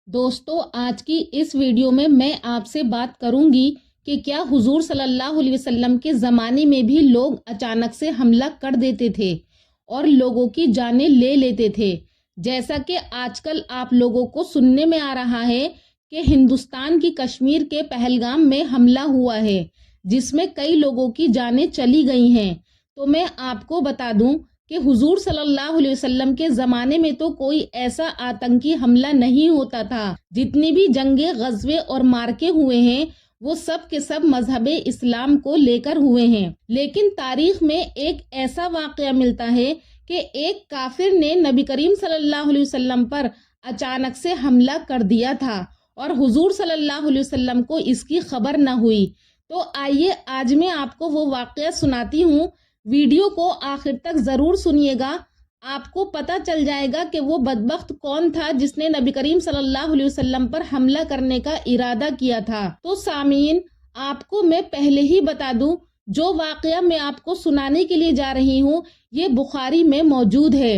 دوستو آج کی اس ویڈیو میں آپ سے بات کروں گی کہ کیا حضور صلی اللہ علیہ وسلم کے زمانے میں بھی لوگ اچانک سے حملہ کر دیتے تھے اور لوگوں کی جانیں لے لیتے تھے، جیسا کہ آج کل آپ لوگوں کو سننے میں آ رہا ہے کہ ہندوستان کی کشمیر کے پہلگام میں حملہ ہوا ہے جس میں کئی لوگوں کی جانیں چلی گئی ہیں۔ تو میں آپ کو بتا دوں کہ حضور صلی اللہ علیہ وسلم کے زمانے میں تو کوئی ایسا آتنکی حملہ نہیں ہوتا تھا۔ جتنی بھی جنگیں، غزوے اور مارکے ہوئے ہیں وہ سب کے سب مذہب اسلام کو لے کر ہوئے ہیں، لیکن تاریخ میں ایک ایسا واقعہ ملتا ہے کہ ایک کافر نے نبی کریم صلی اللہ علیہ وسلم پر اچانک سے حملہ کر دیا تھا اور حضور صلی اللہ علیہ وسلم کو اس کی خبر نہ ہوئی۔ تو آئیے آج میں آپ کو وہ واقعہ سناتی ہوں، ویڈیو کو آخر تک ضرور سنیے گا، آپ کو پتہ چل جائے گا کہ وہ بدبخت کون تھا جس نے نبی کریم صلی اللہ علیہ وسلم پر حملہ کرنے کا ارادہ کیا تھا۔ تو سامعین، آپ کو میں پہلے ہی بتا دوں، جو واقعہ میں آپ کو سنانے کے لیے جا رہی ہوں یہ بخاری میں موجود ہے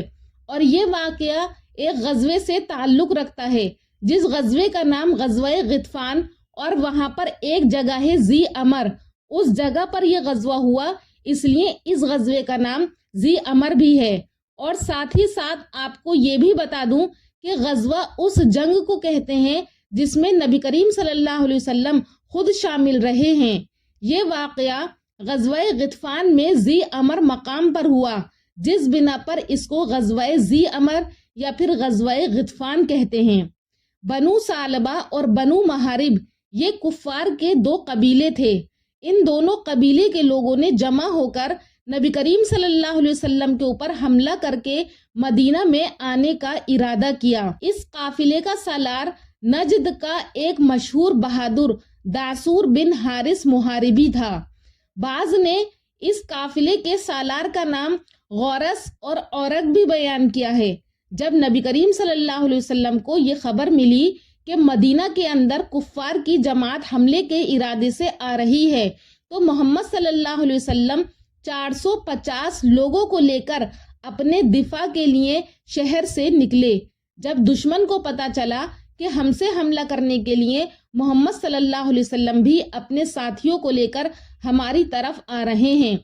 اور یہ واقعہ ایک غزوے سے تعلق رکھتا ہے جس غزوے کا نام غزوہ غطفان، اور وہاں پر ایک جگہ ہے ذی امر، اس جگہ پر یہ غزوہ ہوا، اس لیے اس غزوے کا نام ذی امر بھی ہے۔ اور ساتھ ہی ساتھ آپ کو یہ بھی بتا دوں کہ غزوہ اس جنگ کو کہتے ہیں جس میں نبی کریم صلی اللہ علیہ وسلم خود شامل رہے ہیں۔ یہ واقعہ غزوہ غطفان میں ذی امر مقام پر ہوا، جس بنا پر اس کو غزوہ ذی امر یا پھر غزوہ غطفان کہتے ہیں۔ بنو ثعلبہ اور بنو محارب یہ کفار کے دو قبیلے تھے۔ ان دونوں قبیلے کے لوگوں نے جمع ہو کر نبی کریم صلی اللہ علیہ وسلم کے اوپر حملہ کر کے مدینہ میں آنے کا ارادہ کیا۔ اس قافلے کا سالار نجد کا ایک مشہور بہادر داسور بن حارث محاربی تھا۔ بعض نے اس قافلے کے سالار کا نام غورس اور اورق بھی بیان کیا ہے۔ جب نبی کریم صلی اللہ علیہ وسلم کو یہ خبر ملی کہ مدینہ کے اندر کفار کی جماعت حملے کے ارادے سے آ رہی ہے تو محمد صلی اللہ علیہ وسلم 450 لوگوں کو لے کر اپنے دفاع کے لیے شہر سے نکلے۔ جب دشمن کو پتا چلا کہ ہم سے حملہ کرنے کے لیے محمد صلی اللہ علیہ وسلم بھی اپنے ساتھیوں کو لے کر ہماری طرف آ رہے ہیں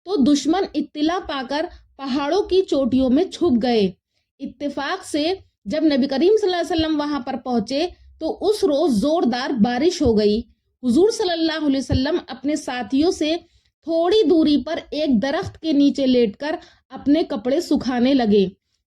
تو دشمن اطلاع پا کر پہاڑوں کی چوٹیوں میں چھپ گئے۔ اتفاق سے جب نبی کریم صلی اللہ علیہ وسلم وہاں پر پہنچے تو اس روز زوردار بارش ہو گئی۔ حضور صلی اللہ علیہ وسلم اپنے ساتھیوں سے تھوڑی دوری پر ایک درخت کے نیچے لیٹ کر اپنے کپڑے سکھانے لگے۔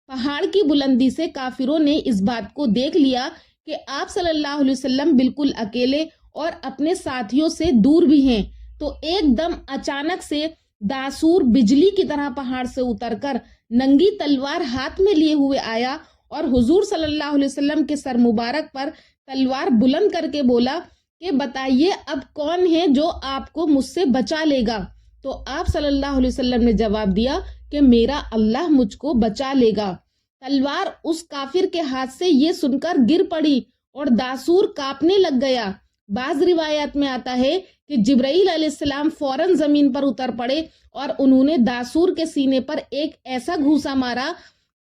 پہاڑ کی بلندی سے کافروں نے اس بات کو دیکھ لیا کہ آپ صلی اللہ علیہ وسلم بالکل اکیلے اور اپنے ساتھیوں سے دور بھی ہیں، تو ایک دم اچانک سے داسور بجلی کی طرح پہاڑ سے اتر کر ننگی تلوار ہاتھ میں لیے ہوئے آیا اور حضور صلی اللہ علیہ وسلم کے سر مبارک پر تلوار بلند کر کے بولا کہ بتائیے اب کون ہے جو آپ کو مجھ سے بچا لے گا؟ تو آپ صلی اللہ علیہ وسلم نے جواب دیا کہ میرا اللہ مجھ کو بچا لے گا۔ تلوار اس کافر کے ہاتھ سے یہ سن کر گر پڑی اور داسور کانپنے لگ گیا۔ بعض روایات میں آتا ہے کہ جبرائیل علیہ السلام فوراً زمین پر اتر پڑے اور انہوں نے داسور کے سینے پر ایک ایسا گھوسا مارا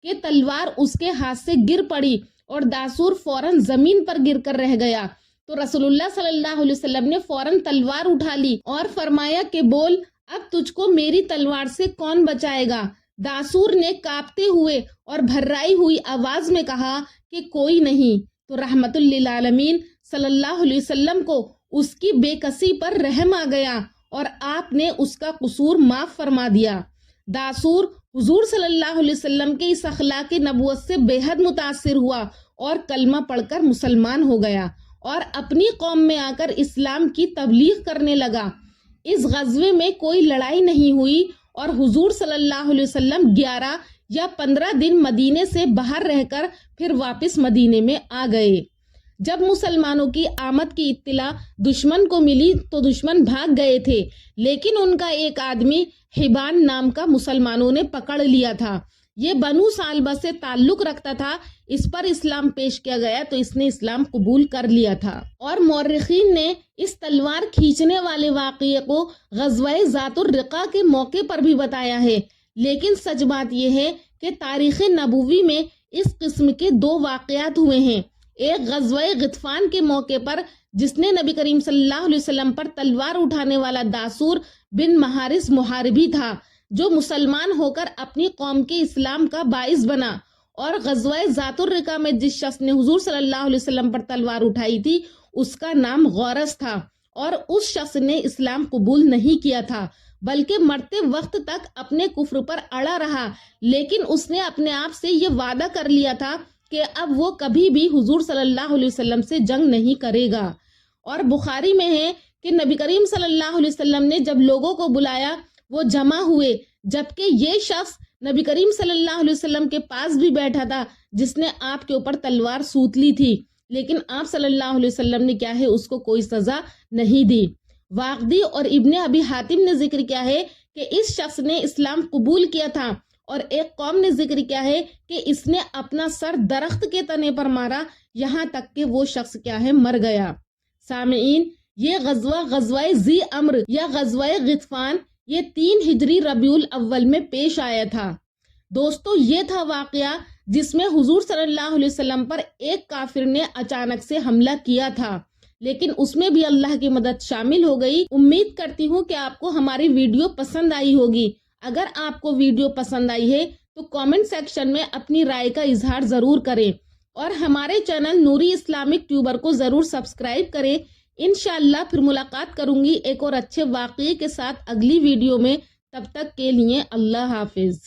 کہ تلوار اس کے ہاتھ سے گر پڑی اور داسور فوراً زمین پر گر کر رہ گیا۔ تو رسول اللہ صلی اللہ علیہ وسلم نے فوراً تلوار اٹھا لی اور فرمایا کہ بول، اب تجھ کو میری تلوار سے کون بچائے گا؟ داسور نے کانپتے ہوئے اور بھررائی ہوئی آواز میں کہا کہ کوئی نہیں۔ تو رحمت للعالمین صلی اللہ علیہ وسلم کو اس کی بے کسی پر رحم آ گیا اور آپ نے اس کا قصور معاف فرما دیا۔ داسور حضور صلی اللہ علیہ وسلم کے اس اخلاق نبوت سے بے حد متاثر ہوا اور کلمہ پڑھ کر مسلمان ہو گیا اور اپنی قوم میں آ کر اسلام کی تبلیغ کرنے لگا۔ اس غزوے میں کوئی لڑائی نہیں ہوئی اور حضور صلی اللہ علیہ وسلم 11 یا 15 دن مدینے سے باہر رہ کر پھر واپس مدینے میں آ گئے۔ جب مسلمانوں کی آمد کی اطلاع دشمن کو ملی تو دشمن بھاگ گئے تھے، لیکن ان کا ایک آدمی حبان نام کا مسلمانوں نے پکڑ لیا تھا۔ یہ بنو ثعلبہ سے تعلق رکھتا تھا، اس پر اسلام پیش کیا گیا تو اس نے اسلام قبول کر لیا تھا۔ اور مورخین نے اس تلوار کھینچنے والے واقعے کو غزوہ ذات الرقا کے موقع پر بھی بتایا ہے، لیکن سچ بات یہ ہے کہ تاریخ نبوی میں اس قسم کے 2 واقعات ہوئے ہیں۔ ایک غزوہ غطفان کے موقع پر جس نے نبی کریم صلی اللہ علیہ وسلم پر تلوار اٹھانے والا داسور بن محارث محاربی تھا، جو مسلمان ہو کر اپنی قوم کے اسلام کا باعث بنا، اور غزوہ ذات الرقا میں جس شخص نے حضور صلی اللہ علیہ وسلم پر تلوار اٹھائی تھی اس کا نام غورث تھا، اور اس شخص نے اسلام قبول نہیں کیا تھا بلکہ مرتے وقت تک اپنے کفر پر اڑا رہا، لیکن اس نے اپنے آپ سے یہ وعدہ کر لیا تھا کہ اب وہ کبھی بھی حضور صلی اللہ علیہ وسلم سے جنگ نہیں کرے گا۔ اور بخاری میں ہے کہ نبی کریم صلی اللہ علیہ وسلم نے جب لوگوں کو بلایا وہ جمع ہوئے، جبکہ یہ شخص نبی کریم صلی اللہ علیہ وسلم کے پاس بھی بیٹھا تھا جس نے آپ کے اوپر تلوار سوت لی تھی، لیکن آپ صلی اللہ علیہ وسلم نے کیا ہے اس کو کوئی سزا نہیں دی۔ واقدی اور ابن ابی حاتم نے ذکر کیا ہے کہ اس شخص نے اسلام قبول کیا تھا، اور ایک قوم نے ذکر کیا ہے کہ اس نے اپنا سر درخت کے تنے پر مارا یہاں تک کہ وہ شخص کیا ہے مر گیا۔ سامعین، یہ غزوہ ذی امر یا غزوہ غطفان یہ 3 ہجری ربیع الاول میں پیش آیا تھا۔ دوستو، یہ تھا واقعہ جس میں حضور صلی اللہ علیہ وسلم پر ایک کافر نے اچانک سے حملہ کیا تھا، لیکن اس میں بھی اللہ کی مدد شامل ہو گئی۔ امید کرتی ہوں کہ آپ کو ہماری ویڈیو پسند آئی ہوگی۔ اگر آپ کو ویڈیو پسند آئی ہے تو کامنٹ سیکشن میں اپنی رائے کا اظہار ضرور کریں، اور ہمارے چینل نوری اسلامک ٹیوبر کو ضرور سبسکرائب کریں۔ انشاءاللہ پھر ملاقات کروں گی ایک اور اچھے واقعے کے ساتھ اگلی ویڈیو میں۔ تب تک کے لیے اللہ حافظ۔